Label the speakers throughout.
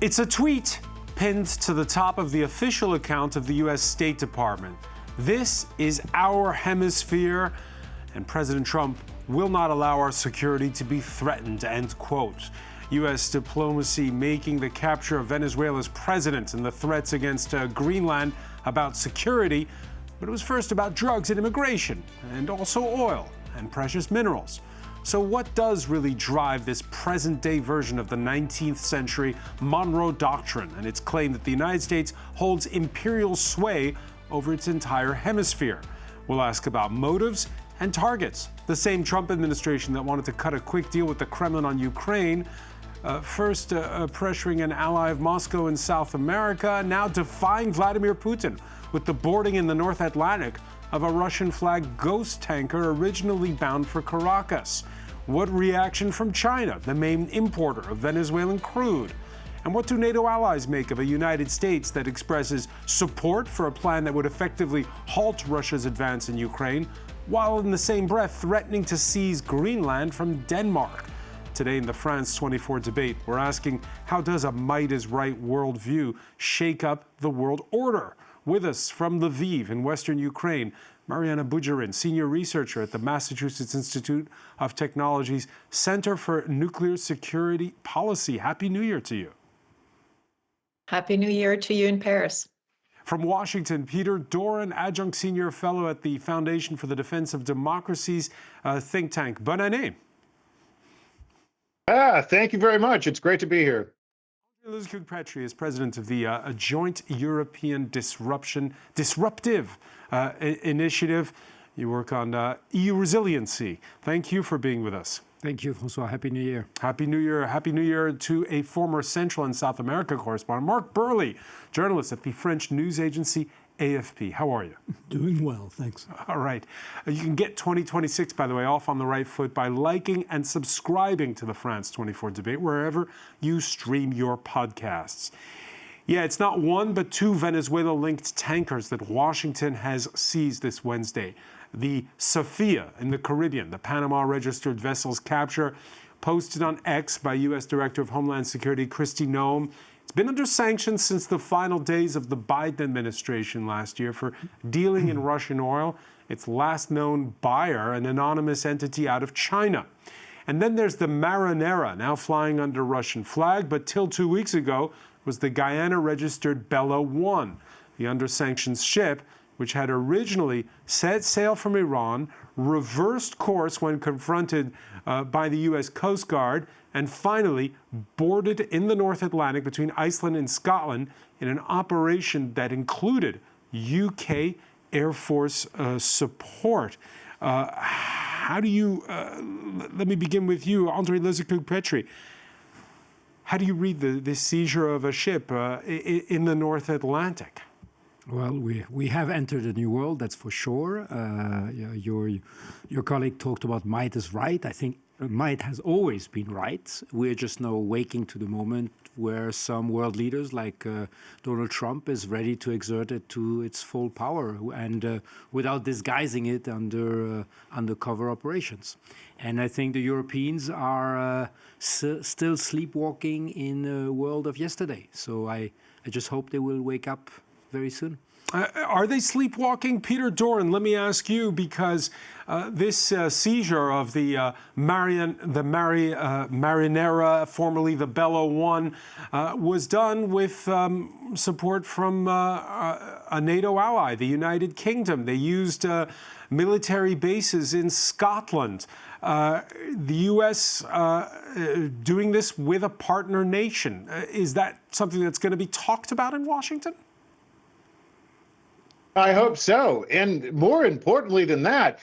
Speaker 1: It's a tweet pinned to the top of the official account of the U.S. State Department. This is our hemisphere, and President Trump will not allow our security to be threatened, end quote. U.S. diplomacy making the capture of Venezuela's president and the threats against Greenland about security, but it was first about drugs and immigration, and also oil and precious minerals. So what does really drive this present-day version of the 19th century Monroe Doctrine and its claim that the United States holds imperial sway over its entire hemisphere? We'll ask about motives and targets. The same Trump administration that wanted to cut a quick deal with the Kremlin on Ukraine, first pressuring an ally of Moscow in South America, now defying Vladimir Putin with the boarding in the North Atlantic of a Russian-flagged ghost tanker originally bound for Caracas. What reaction from China, the main importer of Venezuelan crude? And what do NATO allies make of a United States that expresses support for a plan that would effectively halt Russia's advance in Ukraine, while in the same breath threatening to seize Greenland from Denmark? Today in the France 24 debate, we're asking, how does a might is right worldview shake up the world order? With us from Lviv in western Ukraine, Mariana Bujarin, senior researcher at the Massachusetts Institute of Technology's Center for Nuclear Security Policy. Happy New Year to you.
Speaker 2: Happy New Year to you in Paris.
Speaker 1: From Washington, Peter Doran, adjunct senior fellow at the Foundation for the Defense of Democracy's think tank. Bonne année.
Speaker 3: Thank you very much. It's great to be here.
Speaker 1: Elizabeth Petrie is president of the Joint European Disruptive Initiative. You work on EU resiliency. Thank you for being with us.
Speaker 4: Thank you, Francois. Happy New Year.
Speaker 1: Happy New Year. Happy New Year to a former Central and South America correspondent, Mark Burley, journalist at the French news agency AFP. How are you?
Speaker 5: Doing well, thanks.
Speaker 1: All right. You can get 2026, by the way, off on the right foot by liking and subscribing to the France 24 debate wherever you stream your podcasts. Yeah, it's not one, but two Venezuela-linked tankers that Washington has seized this Wednesday. The Sophia in the Caribbean, the Panama-registered vessel's capture, posted on X by U.S. Director of Homeland Security Kristi Noem. It's been under sanctions since the final days of the Biden administration last year for dealing in Russian oil. Its last known buyer, an anonymous entity out of China. And then there's the Marinera, now flying under Russian flag, but till 2 weeks ago was the Guyana-registered Bella 1, the under-sanctions ship, which had originally set sail from Iran, reversed course when confronted by the U.S. Coast Guard, and finally boarded in the North Atlantic between Iceland and Scotland in an operation that included UK Air Force support. How do you, let me begin with you, André Lezecoug-Petrie. How do you read the seizure of a ship in the North Atlantic?
Speaker 4: Well, we have entered a new world, that's for sure. Your colleague talked about might is right. I think might has always been right. We're just now waking to the moment where some world leaders like Donald Trump is ready to exert it to its full power and without disguising it under undercover operations. And I think the Europeans are still sleepwalking in a world of yesterday. So I just hope they will wake up very soon.
Speaker 1: Are they sleepwalking? Peter Doran, let me ask you, because this seizure of the Marinera, formerly the Bella 1, was done with support from a NATO ally, the United Kingdom. They used military bases in Scotland. The U.S. Doing this with a partner nation. Is that something that's going to be talked about in Washington?
Speaker 3: I hope so. And more importantly than that,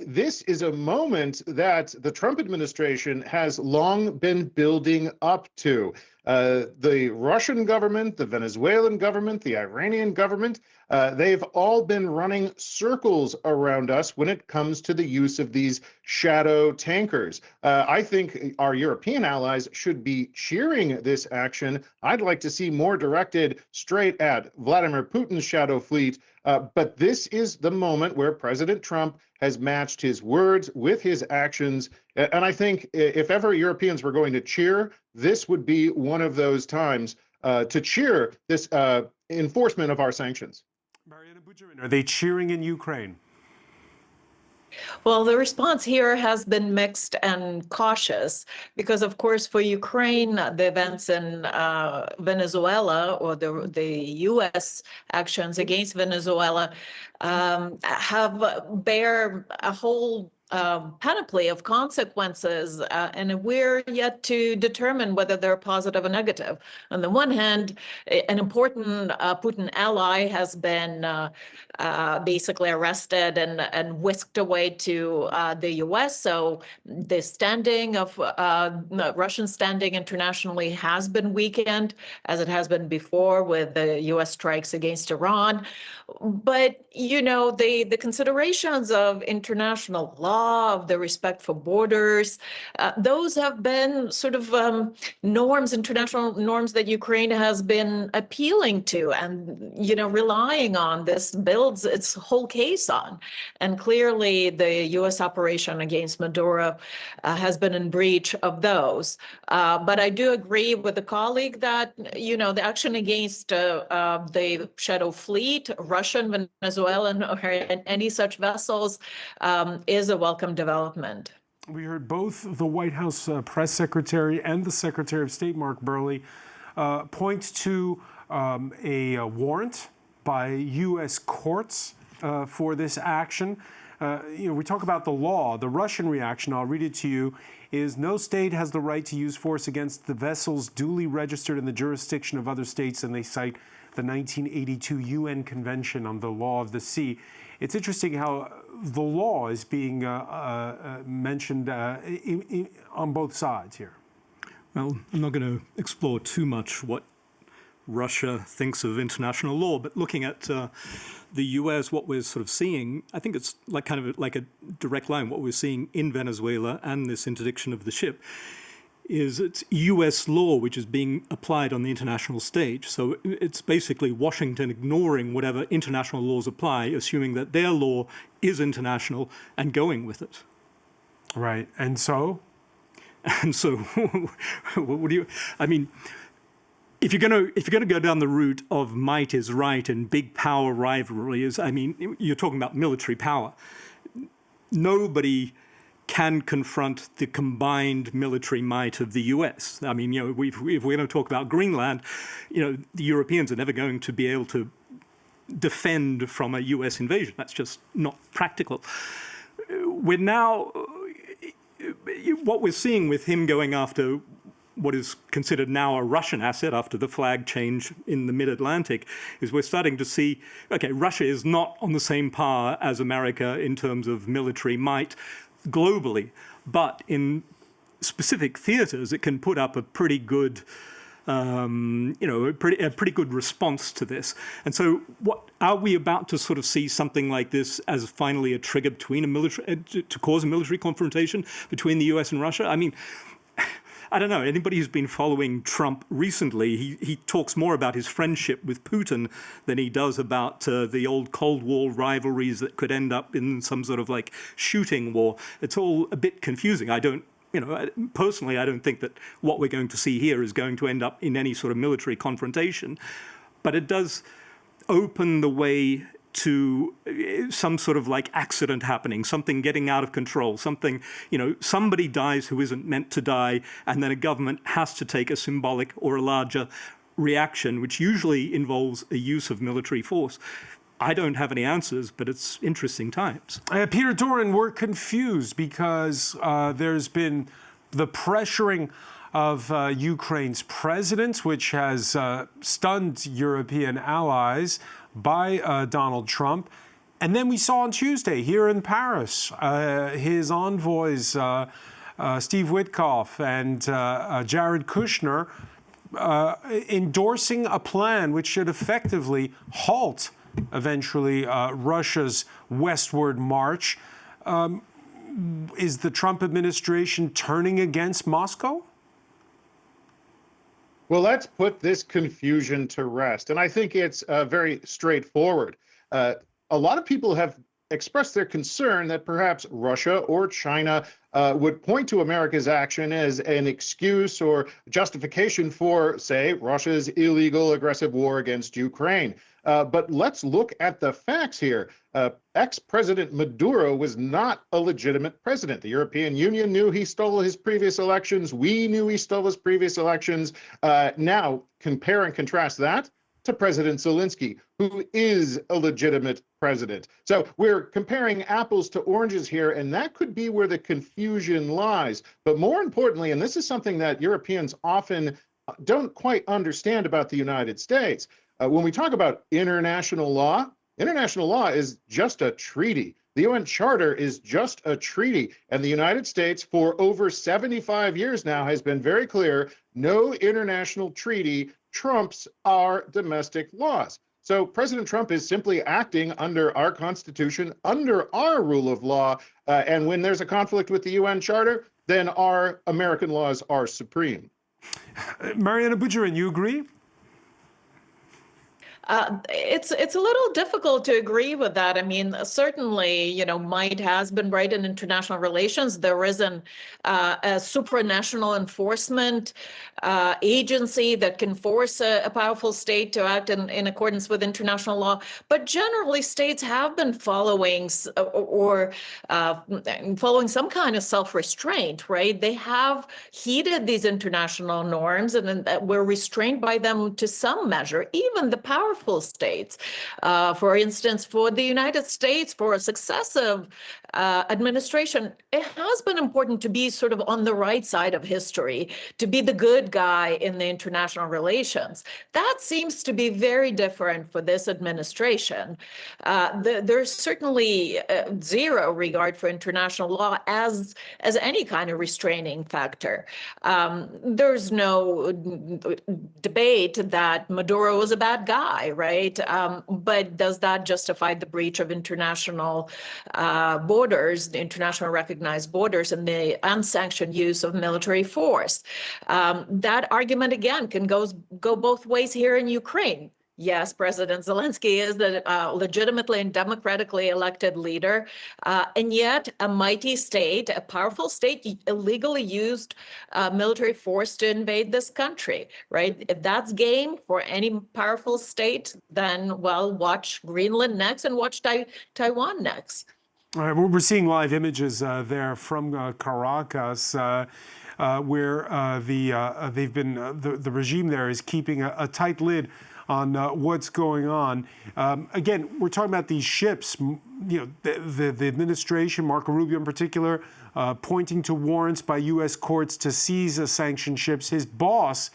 Speaker 3: this is a moment that the Trump administration has long been building up to. The Russian government, the Venezuelan government, the Iranian government, they've all been running circles around us when it comes to the use of these shadow tankers. I think our European allies should be cheering this action. I'd like to see more directed straight at Vladimir Putin's shadow fleet. But this is the moment where President Trump has matched his words with his actions. And I think if ever Europeans were going to cheer, this would be one of those times. to cheer this enforcement of our sanctions.
Speaker 1: Mariana Bujarin, are they cheering in Ukraine?
Speaker 2: Well, the response here has been mixed and cautious because, of course, for Ukraine, the events in Venezuela or the U.S. actions against Venezuela bear a whole panoply of consequences, and we're yet to determine whether they're positive or negative. On the one hand, an important Putin ally has been basically arrested and whisked away to the U.S. So the standing of Russian standing internationally has been weakened, as it has been before with the U.S. strikes against Iran. But, you know, the considerations of international law, of the respect for borders, those have been sort of norms, international norms that Ukraine has been appealing to and, you know, relying on. This builds its whole case on. And clearly the U.S. operation against Maduro has been in breach of those. But I do agree with the colleague that, you know, the action against the Shadow Fleet, Russian, Venezuelan, or any such vessels is a welcome development.
Speaker 1: We heard both the White House press secretary and the Secretary of State, Mark Burley, point to a warrant by U.S. courts for this action. You know, we talk about the law. The Russian reaction, I'll read it to you, is no state has the right to use force against the vessels duly registered in the jurisdiction of other states, and they cite the 1982 UN Convention on the Law of the Sea. It's interesting how the law is being mentioned on both sides here.
Speaker 5: Well, I'm not going to explore too much what Russia thinks of international law, but looking at the US, what we're sort of seeing, I think it's like kind of like a direct line. What we're seeing in Venezuela and this interdiction of the ship is it's US law which is being applied on the international stage. So it's basically Washington ignoring whatever international laws apply, assuming that their law is international and going with it.
Speaker 1: Right. And so?
Speaker 5: And so, what do you? I mean, if you're gonna go down the route of might is right and big power rivalries, I mean, you're talking about military power. Nobody can confront the combined military might of the U.S. I mean, you know, if we're going to talk about Greenland, you know, the Europeans are never going to be able to defend from a U.S. invasion. That's just not practical. We're now, what we're seeing with him going after what is considered now a Russian asset after the flag change in the mid-Atlantic is we're starting to see, okay, Russia is not on the same par as America in terms of military might globally, but in specific theaters, it can put up a pretty good, you know, a pretty good response to this. And so, what are we about to sort of see something like this as finally a trigger between a military to cause a military confrontation between the U.S. and Russia? I mean, I don't know. Anybody who's been following Trump recently, he talks more about his friendship with Putin than he does about the old Cold War rivalries that could end up in some sort of like shooting war. It's all a bit confusing. I don't, you know, personally, I don't think that what we're going to see here is going to end up in any sort of military confrontation, but it does open the way to some sort of like accident happening, something getting out of control, something, you know, somebody dies who isn't meant to die, and then a government has to take a symbolic or a larger reaction, which usually involves a use of military force. I don't have any answers, but it's interesting times.
Speaker 1: Peter Doran, we're confused because there's been the pressuring of Ukraine's president, which has stunned European allies, by Donald Trump. And then we saw on Tuesday here in Paris, his envoys, Steve Witkoff and Jared Kushner, endorsing a plan which should effectively halt, eventually, Russia's westward march. Is the Trump administration turning against Moscow?
Speaker 3: Well, let's put this confusion to rest. And I think it's very straightforward. A lot of people have expressed their concern that perhaps Russia or China would point to America's action as an excuse or justification for, say, Russia's illegal aggressive war against Ukraine. But let's look at the facts here. Ex-President Maduro was not a legitimate president. The European Union knew he stole his previous elections. We knew he stole his previous elections. Now, compare and contrast that to President Zelensky, who is a legitimate president. So we're comparing apples to oranges here, and that could be where the confusion lies. But more importantly, and this is something that Europeans often don't quite understand about the United States, when we talk about international law is just a treaty. The UN Charter is just a treaty. And the United States, for over 75 years now, has been very clear, no international treaty trumps our domestic laws. So President Trump is simply acting under our Constitution, under our rule of law. And when there's a conflict with the UN Charter, then our American laws are supreme.
Speaker 1: Mariana Bujarin, you agree?
Speaker 2: It's a little difficult to agree with that. I mean, certainly, might has been right in international relations. There isn't a supranational enforcement agency that can force a powerful state to act in accordance with international law. But generally, states have been following following some kind of self-restraint, right? They have heeded these international norms and were restrained by them to some measure, even the powerful states. For instance, for the United States, for a successive administration, it has been important to be sort of on the right side of history, to be the good guy in the international relations. That seems to be very different for this administration. There's certainly zero regard for international law as any kind of restraining factor. There's no debate that Maduro was a bad guy, right? But does that justify the breach of international borders, the international recognized borders, and the unsanctioned use of military force? That argument, again, can go both ways here in Ukraine. Yes, President Zelensky is the legitimately and democratically elected leader, and yet a mighty state, a powerful state, illegally used military force to invade this country, right? If that's game for any powerful state, then, well, watch Greenland next and watch Taiwan next.
Speaker 1: All right, we're seeing live images there from Caracas, where the regime there is keeping a tight lid on what's going on. Again, we're talking about these ships. The administration, Marco Rubio in particular, pointing to warrants by U.S. courts to seize sanctioned ships. His boss,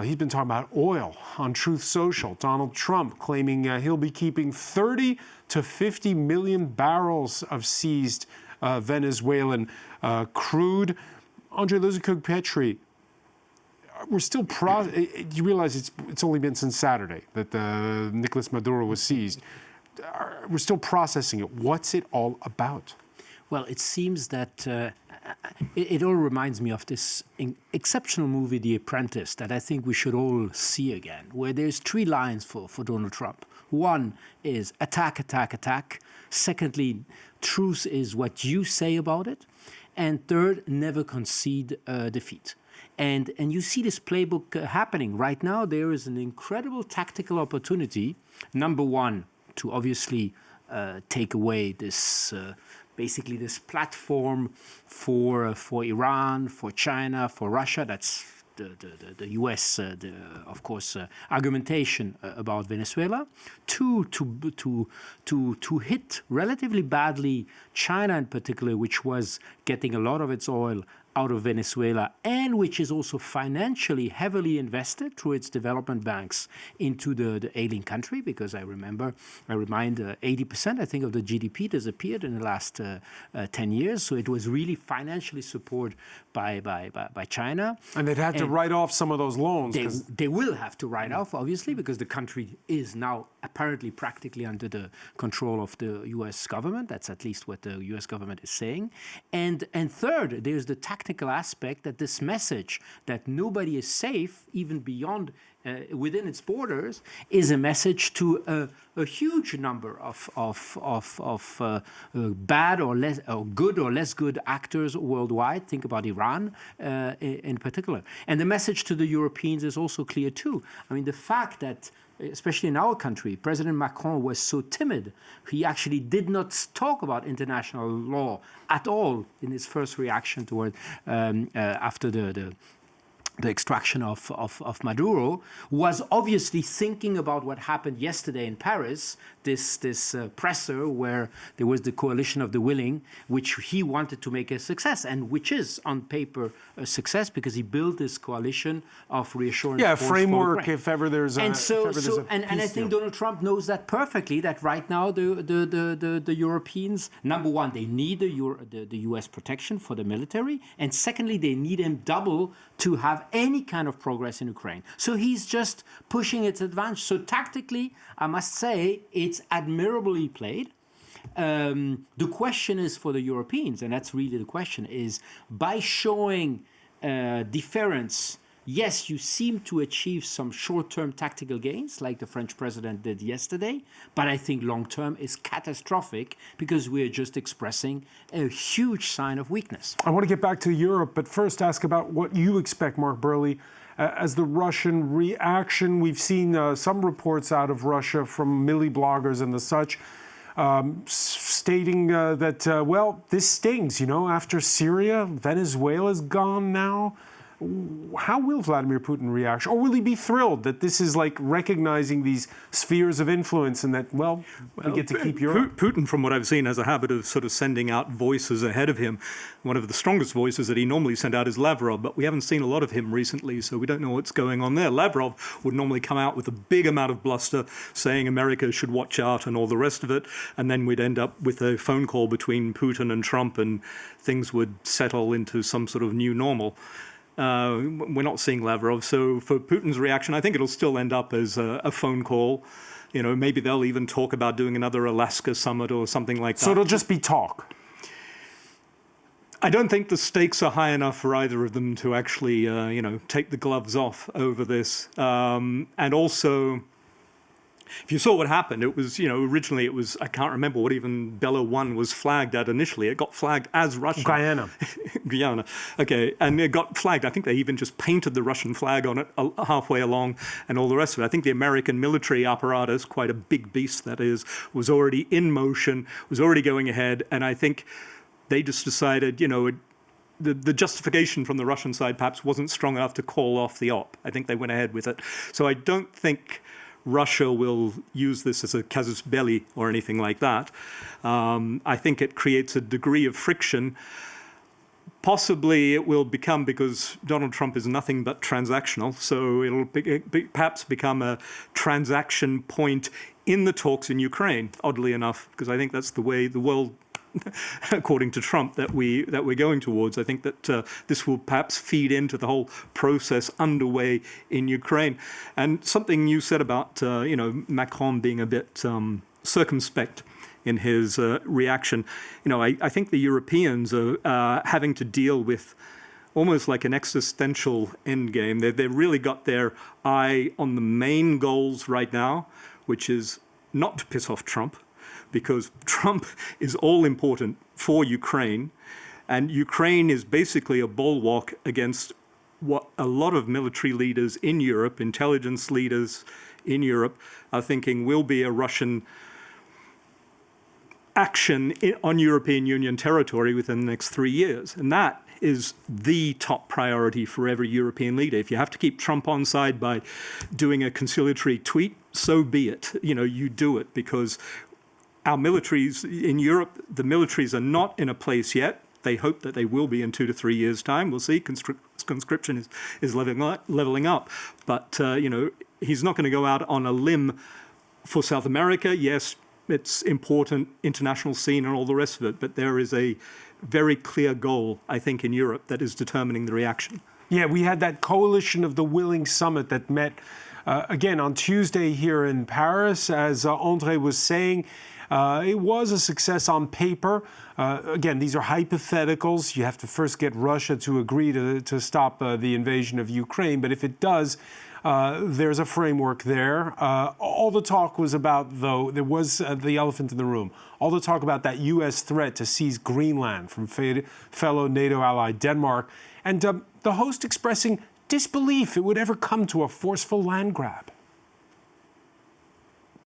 Speaker 1: he's been talking about oil on Truth Social. Donald Trump claiming he'll be keeping 30 to 50 million barrels of seized Venezuelan crude. Andrei Luzakug-Petri, we're still you realize it's only been since Saturday that Nicolas Maduro was seized. We're still processing it. What's it all about?
Speaker 4: Well, it seems that it all reminds me of this exceptional movie, The Apprentice, that I think we should all see again, where there's three lines for Donald Trump. One is attack, attack, attack. Secondly, truth is what you say about it. And third, never concede defeat. And you see this playbook happening right now. There is an incredible tactical opportunity. Number one, to obviously take away this basically this platform for Iran, for China, for Russia. That's the U.S. Of course, argumentation about Venezuela. Two, to hit relatively badly China in particular, which was getting a lot of its oil out of Venezuela, and which is also financially heavily invested through its development banks into the ailing country, because I remind 80%, I think, of the GDP disappeared in the last 10 years. So it was really financially supported by China.
Speaker 1: And they'd have to write off some of those loans.
Speaker 4: They will have to write off, obviously, because the country is now apparently practically under the control of the U.S. government. That's at least what the U.S. government is saying. And third, there's the tactical tactical aspect that this message that nobody is safe, even beyond within its borders, is a message to a huge number of bad or less or good or less good actors worldwide. Think about Iran in particular. And the message to the Europeans is also clear too. I mean, the fact that, especially in our country, President Macron was so timid. He actually did not talk about international law at all in his first reaction toward after the extraction of Maduro, was obviously thinking about what happened yesterday in Paris, this presser where there was the coalition of the willing, which he wanted to make a success, and which is on paper a success because he built this coalition of reassurance.
Speaker 1: Yeah, framework if ever there's a
Speaker 4: and so,
Speaker 1: if ever there's a
Speaker 4: and I
Speaker 1: peace
Speaker 4: think
Speaker 1: deal.
Speaker 4: Donald Trump knows that perfectly. That right now the Europeans, number one, they need the U.S. protection for the military, and secondly, they need him double to have any kind of progress in Ukraine. So he's just pushing its advantage. So tactically, I must say, it's admirably played. The question is for the Europeans, and that's really the question, is by showing deference, yes, you seem to achieve some short-term tactical gains, like the French president did yesterday, but I think long-term is catastrophic because we're just expressing a huge sign of weakness.
Speaker 1: I want to get back to Europe, but first ask about what you expect, Mark Burley, as the Russian reaction. We've seen some reports out of Russia from milli bloggers and the such, stating that, well, this stings, you know, after Syria, Venezuela's gone now. How will Vladimir Putin react? Or will he be thrilled that this is like recognizing these spheres of influence and that, well, we get to keep Europe?
Speaker 5: Putin, from what I've seen, has a habit of sort of sending out voices ahead of him. One of the strongest voices that he normally sent out is Lavrov, but we haven't seen a lot of him recently, so we don't know what's going on there. Lavrov would normally come out with a big amount of bluster, saying America should watch out and all the rest of it, and then we'd end up with a phone call between Putin and Trump, and things would settle into some sort of new normal. We're not seeing Lavrov. So for Putin's reaction, I think it'll still end up as a phone call. You know, maybe they'll even talk about doing another Alaska summit or something like that.
Speaker 1: So it'll just be talk.
Speaker 5: I don't think the stakes are high enough for either of them to actually, take the gloves off over this. And also, if you saw what happened, it was, originally it was, I can't remember what even Bella 1 was flagged at initially. It got flagged as Russian.
Speaker 1: Guyana.
Speaker 5: Guyana. Okay. And it got flagged. I think they even just painted the Russian flag on it halfway along and all the rest of it. I think the American military apparatus, quite a big beast that is, was already in motion, was already going ahead. And I think they just decided, the justification from the Russian side perhaps wasn't strong enough to call off the op. I think they went ahead with it. So I don't think Russia will use this as a casus belli or anything like that. I think it creates a degree of friction. Possibly it will become, because Donald Trump is nothing but transactional, so it'll perhaps become a transaction point in the talks in Ukraine, oddly enough, because I think that's the way the world, according to Trump, that we're going towards. I think that this will perhaps feed into the whole process underway in Ukraine. And something you said about Macron being a bit circumspect in his reaction. I think the Europeans are having to deal with almost like an existential endgame. They've really got their eye on the main goals right now, which is not to piss off Trump, because Trump is all important for Ukraine, and Ukraine is basically a bulwark against what a lot of military leaders in Europe, intelligence leaders in Europe, are thinking will be a Russian action on European Union territory within the next 3 years. And that is the top priority for every European leader. If you have to keep Trump on side by doing a conciliatory tweet, so be it. You do it, because our militaries in Europe, the militaries are not in a place yet. They hope that they will be in 2 to 3 years' time. We'll see. Conscription is leveling up. But, he's not going to go out on a limb for South America. Yes, it's important, international scene and all the rest of it. But there is a very clear goal, I think, in Europe that is determining the reaction.
Speaker 1: Yeah, we had that coalition of the willing summit that met again on Tuesday here in Paris, as André was saying. It was a success on paper. Again, these are hypotheticals. You have to first get Russia to agree to stop the invasion of Ukraine. But if it does, there's a framework there. All the talk was about, though, there was the elephant in the room. All the talk about that U.S. threat to seize Greenland from fellow NATO ally Denmark. And the host expressing disbelief it would ever come to a forceful land grab.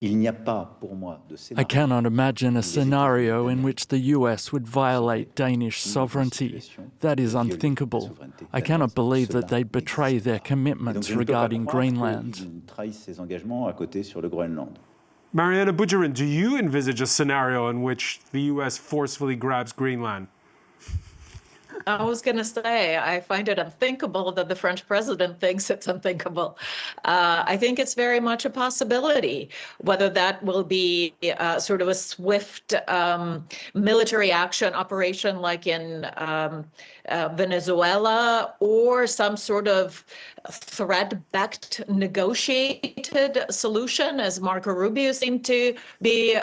Speaker 6: I cannot imagine a scenario in which the US would violate Danish sovereignty. That is unthinkable. I cannot believe that they'd betray their commitments regarding Greenland.
Speaker 1: Mariana Bujarin, do you envisage a scenario in which the U.S. forcefully grabs Greenland?
Speaker 2: I was going to say, I find it unthinkable that the French president thinks it's unthinkable. I think it's very much a possibility. Whether that will be sort of a swift military action operation like in Venezuela, or some sort of threat-backed negotiated solution, as Marco Rubio seemed to be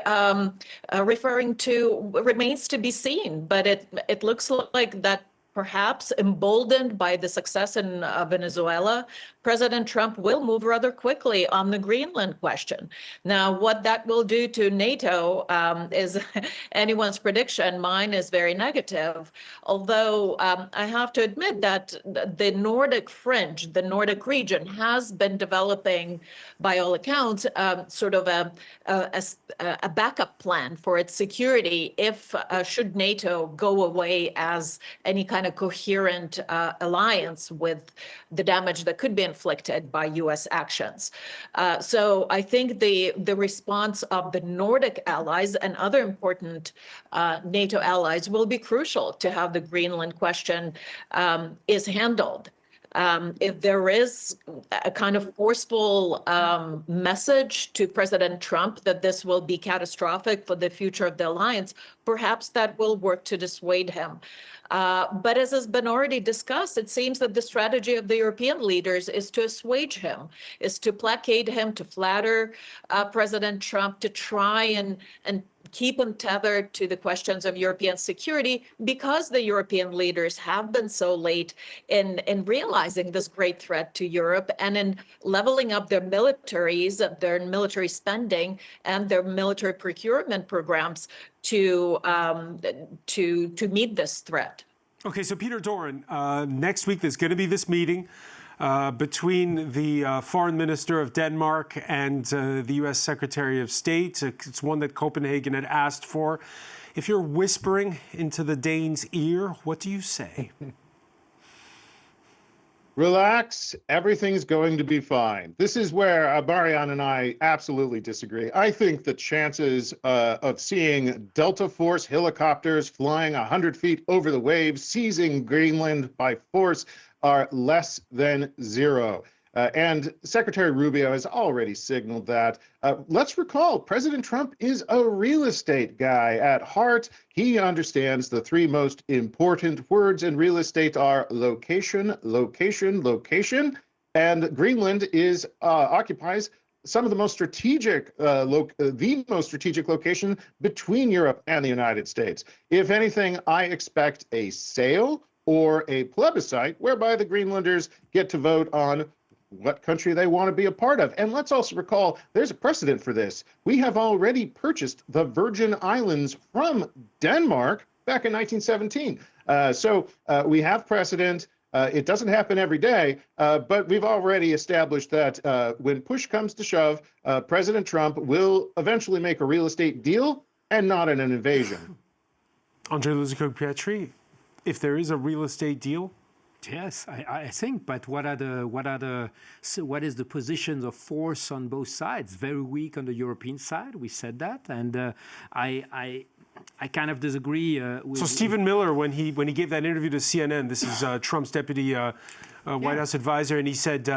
Speaker 2: referring to, remains to be seen. But it looks like that perhaps emboldened by the success in Venezuela, President Trump will move rather quickly on the Greenland question. Now, what that will do to NATO is anyone's prediction. Mine is very negative, although I have to admit that the Nordic fringe, the Nordic region, has been developing, by all accounts, sort of a backup plan for its security if should NATO go away as any kind of coherent alliance with the damage that could be inflicted by U.S. actions. So I think the response of the Nordic allies and other important NATO allies will be crucial to how the Greenland question is handled. If there is a kind of forceful message to President Trump that this will be catastrophic for the future of the alliance, perhaps that will work to dissuade him. But as has been already discussed, it seems that the strategy of the European leaders is to assuage him, is to placate him, to flatter President Trump, to try and keep him tethered to the questions of European security, because the European leaders have been so late in realizing this great threat to Europe and in leveling up their militaries, their military spending, and their military procurement programs to meet this threat.
Speaker 1: Okay, so Peter Doran, next week there's going to be this meeting between the foreign minister of Denmark and the U.S. Secretary of State. It's one that Copenhagen had asked for. If you're whispering into the Dane's ear, what do you say?
Speaker 3: Relax, everything's going to be fine. This is where Marianne and I absolutely disagree. I think the chances of seeing Delta Force helicopters flying 100 feet over the waves, seizing Greenland by force, are less than zero. And Secretary Rubio has already signaled that. Let's recall, President Trump is a real estate guy at heart. He understands the three most important words in real estate are location, location, location. And Greenland occupies some of the most strategic, the most strategic location between Europe and the United States. If anything, I expect a sale or a plebiscite whereby the Greenlanders get to vote on what country they want to be a part of. And let's also recall, there's a precedent for this. We have already purchased the Virgin Islands from Denmark back in 1917. So we have precedent. It doesn't happen every day, but we've already established that when push comes to shove, President Trump will eventually make a real estate deal and not an invasion.
Speaker 1: Andrei Luzico-Pietri, if there is a real estate deal?
Speaker 4: Yes, I think. But what is the positions of force on both sides? Very weak on the European side. We said that, and I kind of disagree.
Speaker 1: So Stephen Miller, when he gave that interview to CNN, this is Trump's deputy White House advisor, and he said,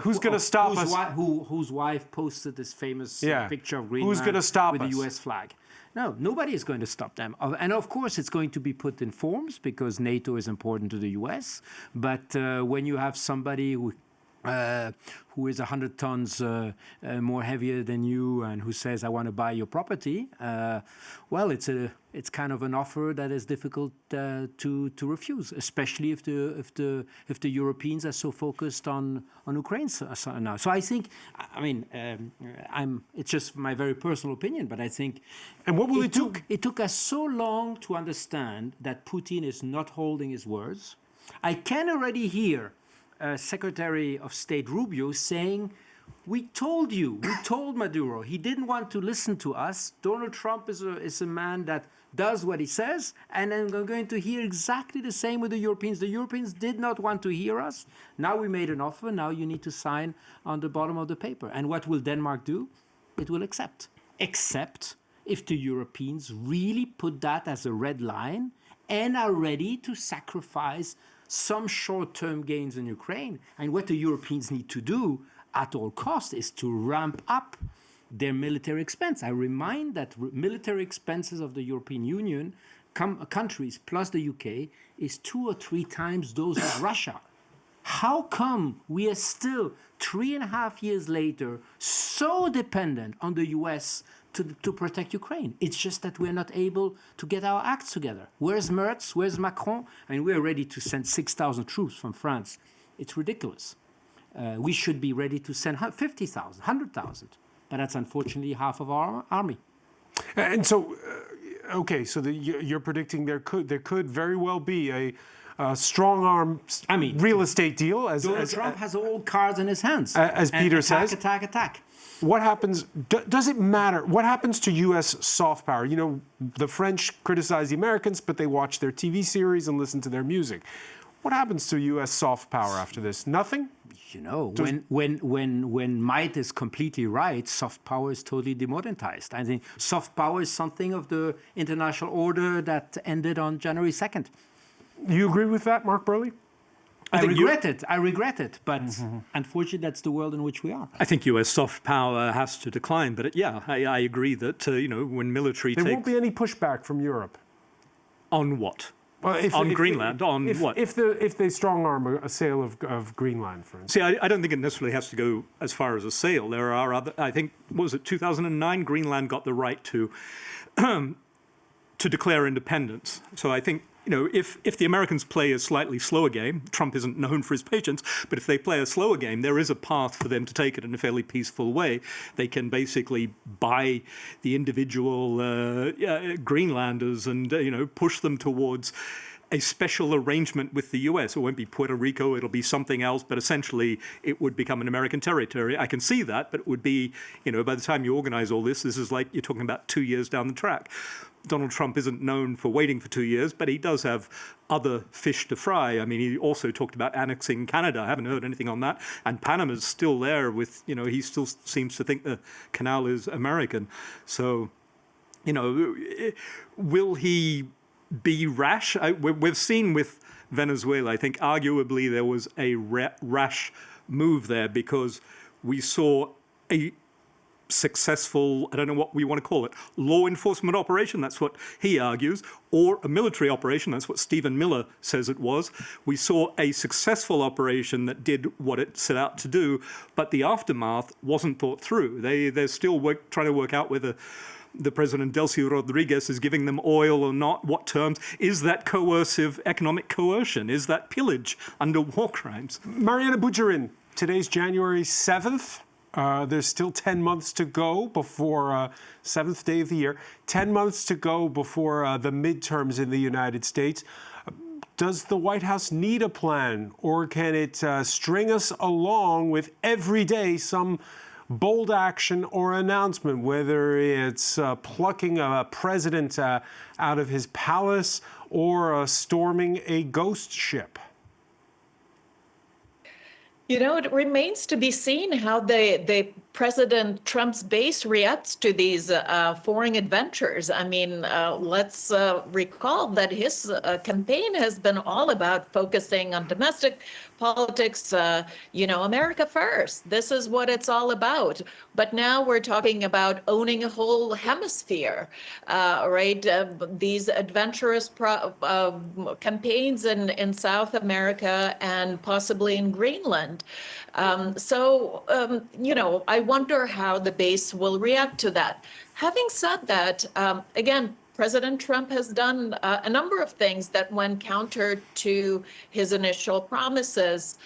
Speaker 1: "Who's going to stop us?"
Speaker 4: Whose wife posted this famous picture of Greenland
Speaker 1: Who's going to stop
Speaker 4: with
Speaker 1: us?
Speaker 4: the U.S. flag? No, nobody is going to stop them. And of course, it's going to be put in forms because NATO is important to the U.S. But when you have somebody who who is 100 tons more heavier than you and who says, I want to buy your property, well, it's kind of an offer that is difficult to refuse, especially if the Europeans are so focused on Ukraine now. So I think, I mean, it's just my very personal opinion, but I think,
Speaker 1: and what will
Speaker 4: it took us so long to understand that Putin is not holding his words. I can already hear Secretary of State Rubio saying, we told Maduro, he didn't want to listen to us. Donald Trump is a man that does what he says, and then we're going to hear exactly the same with the Europeans. The Europeans did not want to hear us. Now we made an offer, now you need to sign on the bottom of the paper. And what will Denmark do? It will accept. Except if the Europeans really put that as a red line and are ready to sacrifice some short-term gains in Ukraine. And what the Europeans need to do at all costs is to ramp up their military expense. I remind that military expenses of the European Union countries plus the UK is 2 or 3 times those of Russia. How come we are still 3.5 years later so dependent on the US to protect Ukraine? It's just that we're not able to get our acts together. Where's Merz? Where's Macron? I mean, we're ready to send 6,000 troops from France. It's ridiculous. We should be ready to send 50,000, 100,000. But that's unfortunately half of our army.
Speaker 1: And so, okay, so you're predicting there could very well be a strong arm real estate deal.
Speaker 4: Donald Trump has all cards in his hands.
Speaker 1: As Peter says.
Speaker 4: Attack.
Speaker 1: What happens, does it matter? What happens to U.S. soft power? You know, the French criticize the Americans, but they watch their TV series and listen to their music. What happens to U.S. soft power after this? Nothing?
Speaker 4: You know, when might is completely right, soft power is totally demonetized. I think soft power is something of the international order that ended on January 2nd.
Speaker 1: You agree with that, Mark Burley?
Speaker 4: I regret it, but unfortunately, that's the world in which we are.
Speaker 5: I think U.S. soft power has to decline, but I agree that when military
Speaker 1: there won't be any pushback from Europe.
Speaker 5: On what?
Speaker 1: Well,
Speaker 5: on Greenland, what?
Speaker 1: If they strong arm a sale of Greenland, for instance.
Speaker 5: See, I don't think it necessarily has to go as far as a sale. There are other. I think, what was it, 2009? Greenland got the right to declare independence. So I think. If the Americans play a slightly slower game, Trump isn't known for his patience, but if they play a slower game, there is a path for them to take it in a fairly peaceful way. They can basically buy the individual Greenlanders and push them towards a special arrangement with the U.S. It won't be Puerto Rico, it'll be something else, but essentially it would become an American territory. I can see that, but it would be, by the time you organize all this is like you're talking about 2 years down the track. Donald Trump isn't known for waiting for 2 years, but he does have other fish to fry. I mean, he also talked about annexing Canada. I haven't heard anything on that. And Panama's still there with, he still seems to think the canal is American. So, will he be rash? We've seen with Venezuela, I think arguably there was a rash move there because we saw a successful, I don't know what we want to call it, law enforcement operation, that's what he argues, or a military operation, that's what Stephen Miller says it was. We saw a successful operation that did what it set out to do, but the aftermath wasn't thought through. They're still trying to work out whether the President Delcy Rodriguez is giving them oil or not, what terms. Is that coercive economic coercion? Is that pillage under war crimes?
Speaker 1: Mariana Bujarin, today's January 7th. There's still 10 months to go before 7th day of the year. 10 months to go before the midterms in the United States. Does the White House need a plan, or can it string us along with every day some bold action or announcement, whether it's plucking a president out of his palace or storming a ghost ship?
Speaker 2: It remains to be seen how the President Trump's base reacts to these foreign adventures. I mean, let's recall that his campaign has been all about focusing on domestic politics, America first. This is what it's all about. But now we're talking about owning a whole hemisphere, right? These adventurous campaigns in South America and possibly in Greenland. I wonder how the base will react to that. Having said that, again, President Trump has done a number of things that went counter to his initial promises,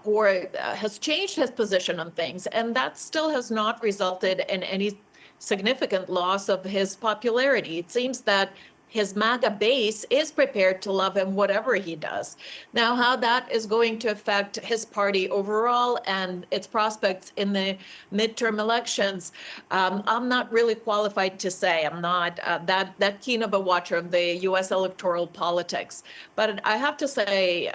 Speaker 2: or has changed his position on things, and that still has not resulted in any significant loss of his popularity. It seems that his MAGA base is prepared to love him whatever he does. Now, how that is going to affect his party overall and its prospects in the midterm elections, I'm not really qualified to say. I'm not that keen of a watcher of the U.S. electoral politics. But I have to say,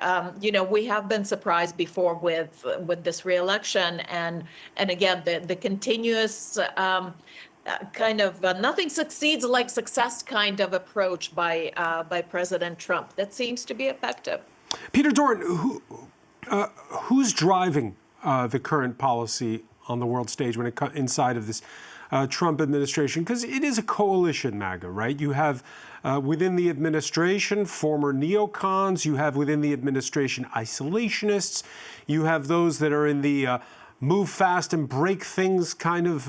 Speaker 2: we have been surprised before with this reelection, and again, the continuous kind of nothing succeeds like success kind of approach by President Trump that seems to be effective.
Speaker 1: Peter Doran, who's driving the current policy on the world stage when it inside of this Trump administration? Because it is a coalition, MAGA, right? You have within the administration former neocons. You have within the administration isolationists. You have those that are in the move fast and break things kind of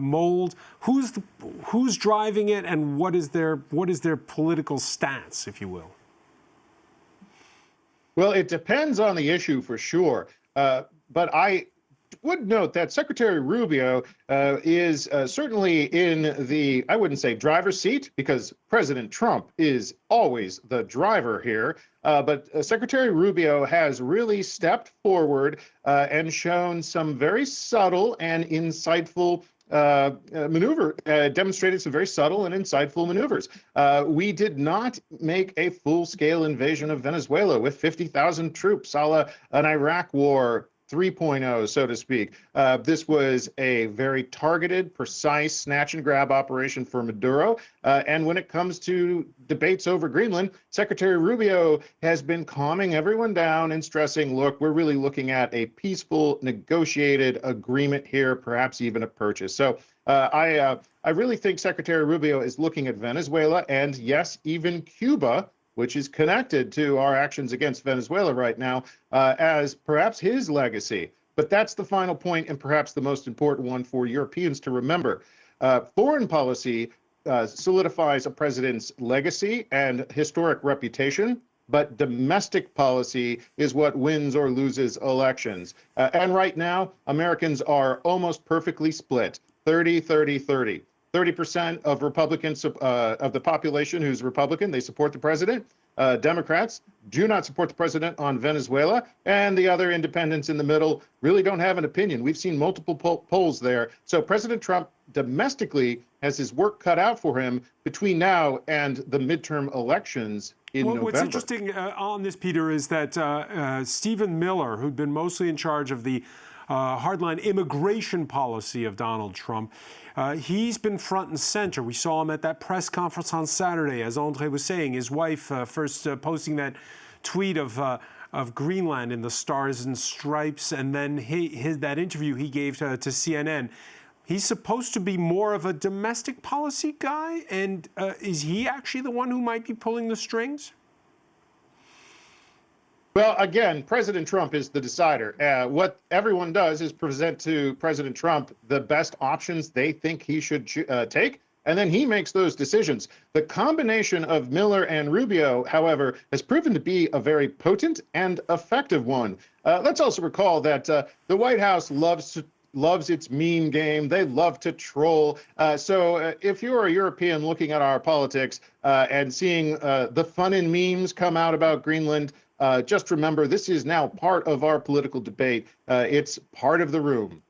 Speaker 1: mold. Who's driving it, and what is their political stance, if you will?
Speaker 3: Well, it depends on the issue for sure. But I would note that Secretary Rubio is certainly in the, I wouldn't say driver's seat, because President Trump is always the driver here. But Secretary Rubio has really stepped forward and shown some very subtle and insightful demonstrated some very subtle and insightful maneuvers. We did not make a full-scale invasion of Venezuela with 50,000 troops, a la an Iraq war 3.0, so to speak. This was a very targeted, precise snatch and grab operation for Maduro. And when it comes to debates over Greenland, Secretary Rubio has been calming everyone down and stressing, look, we're really looking at a peaceful, negotiated agreement here, perhaps even a purchase. So I really think Secretary Rubio is looking at Venezuela and, yes, even Cuba, which is connected to our actions against Venezuela right now, as perhaps his legacy. But that's the final point, and perhaps the most important one for Europeans to remember. Foreign policy solidifies a president's legacy and historic reputation, but domestic policy is what wins or loses elections. And right now, Americans are almost perfectly split, 30-30-30. 30% of Republicans, of the population who's Republican, they support the president. Democrats do not support the president on Venezuela, and the other independents in the middle really don't have an opinion. We've seen multiple polls there. So President Trump domestically has his work cut out for him between now and the midterm elections in November.
Speaker 1: What's interesting on this, Peter, is that Stephen Miller, who'd been mostly in charge of the hardline immigration policy of Donald Trump, he's been front and center. We saw him at that press conference on Saturday, as André was saying, his wife first posting that tweet of Greenland in the stars and stripes, and then that interview he gave to CNN. He's supposed to be more of a domestic policy guy, and is he actually the one who might be pulling the strings?
Speaker 3: Well, again, President Trump is the decider. What everyone does is present to President Trump the best options they think he should take, and then he makes those decisions. The combination of Miller and Rubio, however, has proven to be a very potent and effective one. Let's also recall that the White House loves its meme game. They love to troll. So if you're a European looking at our politics and seeing the fun in memes come out about Greenland, just remember, this is now part of our political debate. It's part of the room.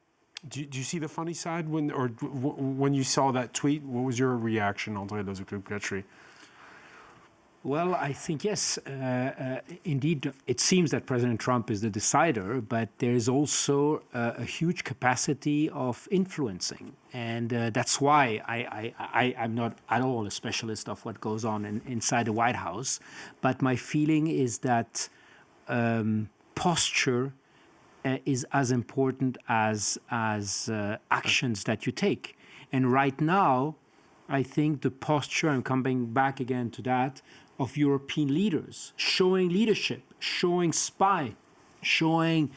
Speaker 1: Do you see the funny side when you saw that tweet? What was your reaction, André Lozier-Petri?
Speaker 4: Well, I think, yes, indeed, it seems that President Trump is the decider, but there is also a huge capacity of influencing. And that's why I'm not at all a specialist of what goes on inside the White House. But my feeling is that posture is as important as actions that you take. And right now, I think the posture, I'm coming back again to that, of European leaders, showing leadership, showing spine, showing...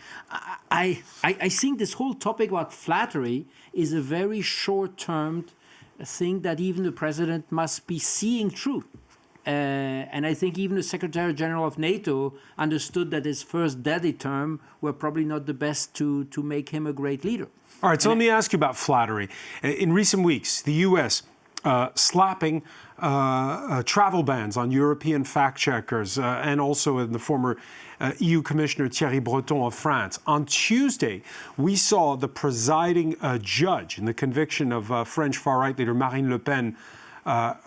Speaker 4: I think this whole topic about flattery is a very short-term thing that even the president must be seeing through. And I think even the Secretary General of NATO understood that his first daddy term were probably not the best to make him a great leader.
Speaker 1: All right, so let me ask you about flattery. In recent weeks, the U.S. Slapping travel bans on European fact-checkers and also in the former EU Commissioner Thierry Breton of France. On Tuesday, we saw the presiding judge in the conviction of French far-right leader Marine Le Pen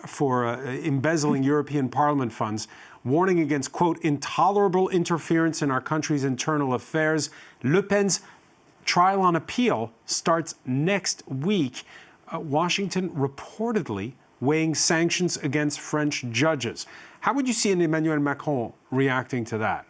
Speaker 1: for embezzling European Parliament funds, warning against, quote, intolerable interference in our country's internal affairs. Le Pen's trial on appeal starts next week. Washington reportedly weighing sanctions against French judges. How would you see Emmanuel Macron reacting to that?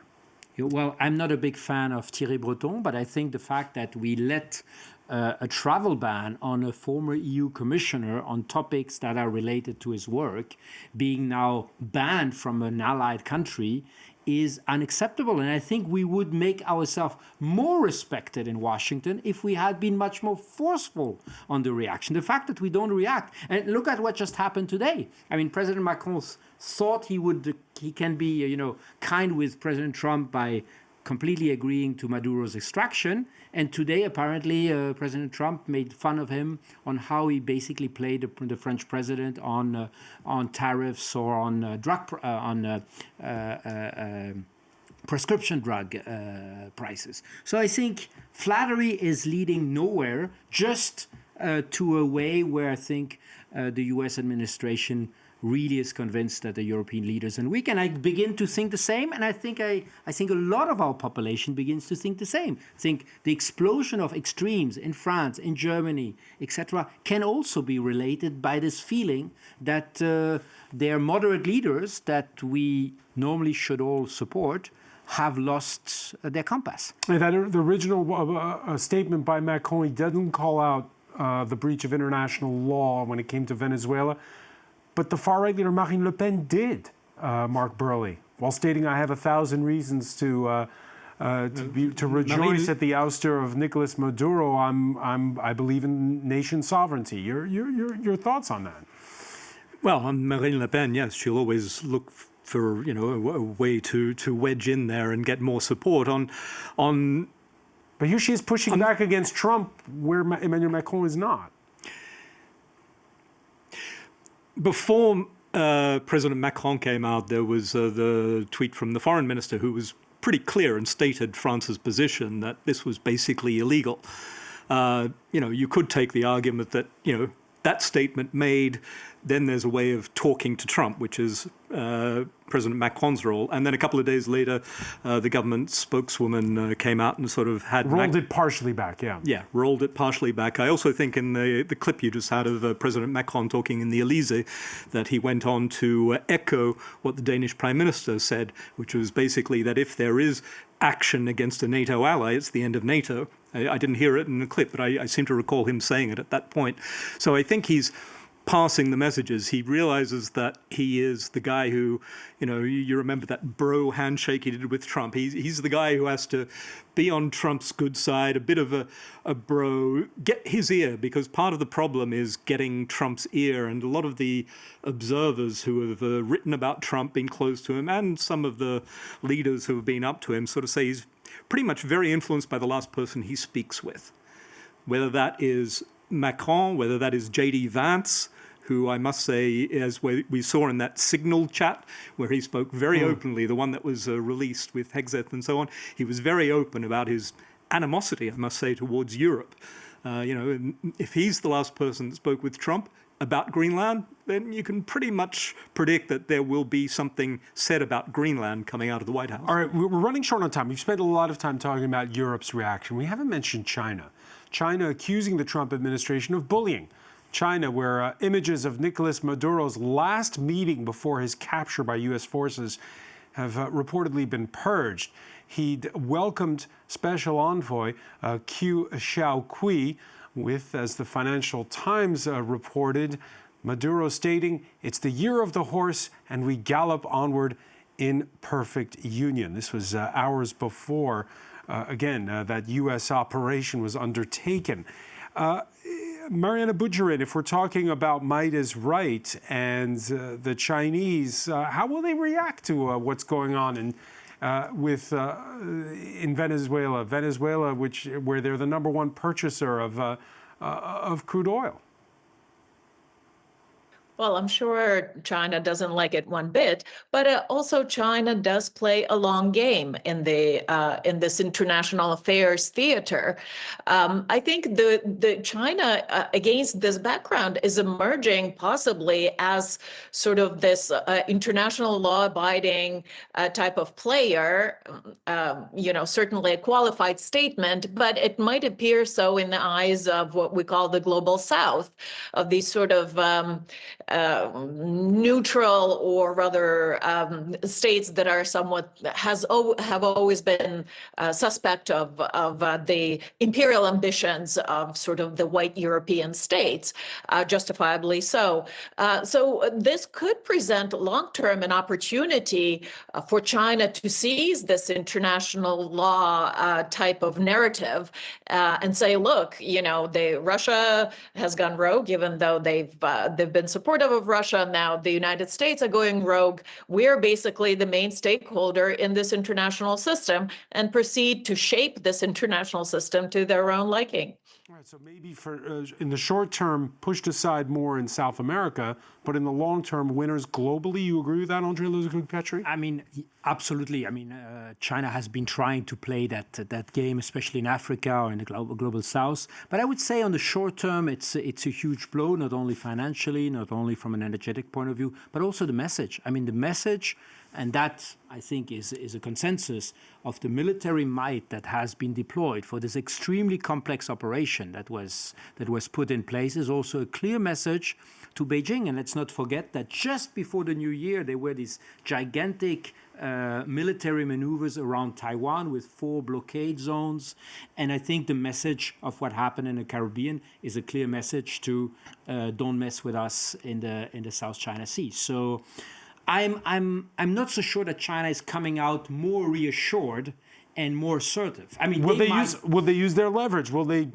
Speaker 4: Well, I'm not a big fan of Thierry Breton, but I think the fact that we let a travel ban on a former EU commissioner on topics that are related to his work being now banned from an allied country is unacceptable. And I think we would make ourselves more respected in Washington if we had been much more forceful on the reaction. The fact that we don't react, and look at what just happened today. I mean, President Macron thought he can be, kind with President Trump by completely agreeing to Maduro's extraction. And today, apparently, President Trump made fun of him on how he basically played the French president on tariffs or on prescription drug prices. So I think flattery is leading nowhere, just to a way where I think the U.S. administration really is convinced that the European leaders and we can begin to think the same, and I think a lot of our population begins to think the same. I think the explosion of extremes in France, in Germany, etc., can also be related by this feeling that their moderate leaders that we normally should all support have lost their compass.
Speaker 1: The original statement by Macron, he doesn't call out the breach of international law when it came to Venezuela. But the far-right leader Marine Le Pen did, Mark Burley, while stating, "I have 1,000 reasons to rejoice at the ouster of Nicolas Maduro. I believe in nation sovereignty." Your thoughts on that?
Speaker 5: Well, on Marine Le Pen, yes, she'll always look for a way to wedge in there and get more support on.
Speaker 1: But here she is pushing back against Trump, where Emmanuel Macron is not.
Speaker 5: Before President Macron came out, there was the tweet from the foreign minister who was pretty clear and stated France's position that this was basically illegal. You could take the argument that, that statement made, then there's a way of talking to Trump, which is President Macron's role. And then a couple of days later, the government spokeswoman came out and sort of had...
Speaker 1: Rolled it partially back, yeah.
Speaker 5: Yeah, rolled it partially back. I also think in the clip you just had of President Macron talking in the Elysee, that he went on to echo what the Danish Prime Minister said, which was basically that if there is action against a NATO ally, it's the end of NATO. I didn't hear it in the clip, but I seem to recall him saying it at that point. So I think he's passing the messages. He realizes that he is the guy who, you remember that bro handshake he did with Trump. He's the guy who has to be on Trump's good side, a bit of a bro, get his ear, because part of the problem is getting Trump's ear. And a lot of the observers who have written about Trump, been close to him, and some of the leaders who have been up to him sort of say he's pretty much very influenced by the last person he speaks with. Whether that is Macron, whether that is J.D. Vance, who I must say, as we saw in that Signal chat, where he spoke very openly, the one that was released with Hegseth and so on, he was very open about his animosity, I must say, towards Europe. If he's the last person that spoke with Trump about Greenland, then you can pretty much predict that there will be something said about Greenland coming out of the White House.
Speaker 1: All right, we're running short on time. We've spent a lot of time talking about Europe's reaction. We haven't mentioned China. China accusing the Trump administration of bullying. China, where images of Nicolas Maduro's last meeting before his capture by U.S. forces have reportedly been purged. he'd welcomed Special Envoy Qiu Xiaokui with, as the Financial Times reported, Maduro stating, "It's the year of the horse and we gallop onward in perfect union." This was hours before, that U.S. operation was undertaken. Mariana Bujarin, if we're talking about might is right and the Chinese, how will they react to what's going on in Venezuela? Venezuela, where they're the #1 purchaser of crude oil.
Speaker 2: Well, I'm sure China doesn't like it one bit, but also China does play a long game in this international affairs theater. I think the China against this background is emerging possibly as sort of this international law-abiding type of player. Certainly a qualified statement, but it might appear so in the eyes of what we call the global South, of these sort of neutral, or rather states that are somewhat have always been suspect of the imperial ambitions of sort of the white European states, justifiably so. So this could present long-term an opportunity for China to seize this international law type of narrative and say, look, Russia has gone rogue, even though they've been supportive of Russia. Now the United States are going rogue. We're basically the main stakeholder in this international system, and proceed to shape this international system to their own liking.
Speaker 1: All right, so maybe in the short term, pushed aside more in South America, but in the long term, winners globally. You agree with that, Andrei Luzakuk-Petri?
Speaker 4: I mean, absolutely. I mean, China has been trying to play that game, especially in Africa or in the global South. But I would say on the short term, it's a huge blow, not only financially, not only from an energetic point of view, but also the message. I mean, the message, and that, I think, is a consensus of the military might that has been deployed for this extremely complex operation that was put in place, is also a clear message to Beijing. And let's not forget that just before the new year, there were these gigantic military maneuvers around Taiwan with 4 blockade zones. And I think the message of what happened in the Caribbean is a clear message to don't mess with us in the South China Sea. So I'm not so sure that China is coming out more reassured and more assertive. I mean, will
Speaker 1: they use their leverage? Will they,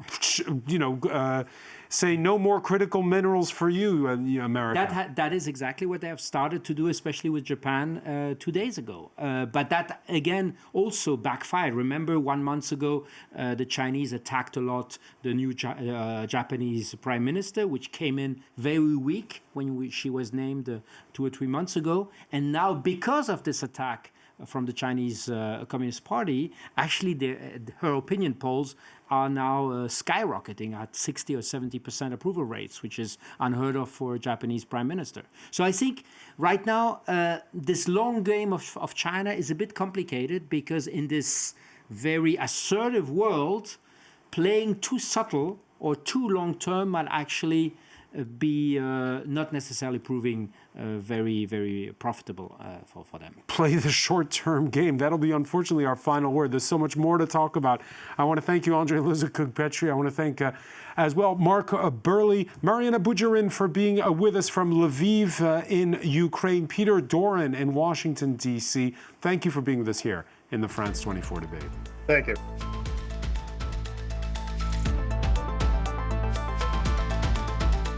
Speaker 1: say no more critical minerals for you, America?
Speaker 4: That is exactly what they have started to do, especially with Japan 2 days ago. But that, again, also backfired. Remember, 1 month ago, the Chinese attacked a lot the new Japanese prime minister, which came in very weak when she was named 2 or 3 months ago. And now, because of this attack from the Chinese Communist Party, actually her opinion polls are now skyrocketing at 60 or 70% approval rates, which is unheard of for a Japanese prime minister. So I think right now this long game of China is a bit complicated, because in this very assertive world, playing too subtle or too long term might actually be not necessarily proving very, very profitable for them.
Speaker 1: Play the short-term game. That'll be, unfortunately, our final word. There's so much more to talk about. I want to thank you, Andrei Luzakuk-Petri. I want to thank, as well, Mark Burley, Mariana Bujarin for being with us from Lviv in Ukraine, Peter Doran in Washington, D.C. Thank you for being with us here in the France 24 debate.
Speaker 3: Thank you.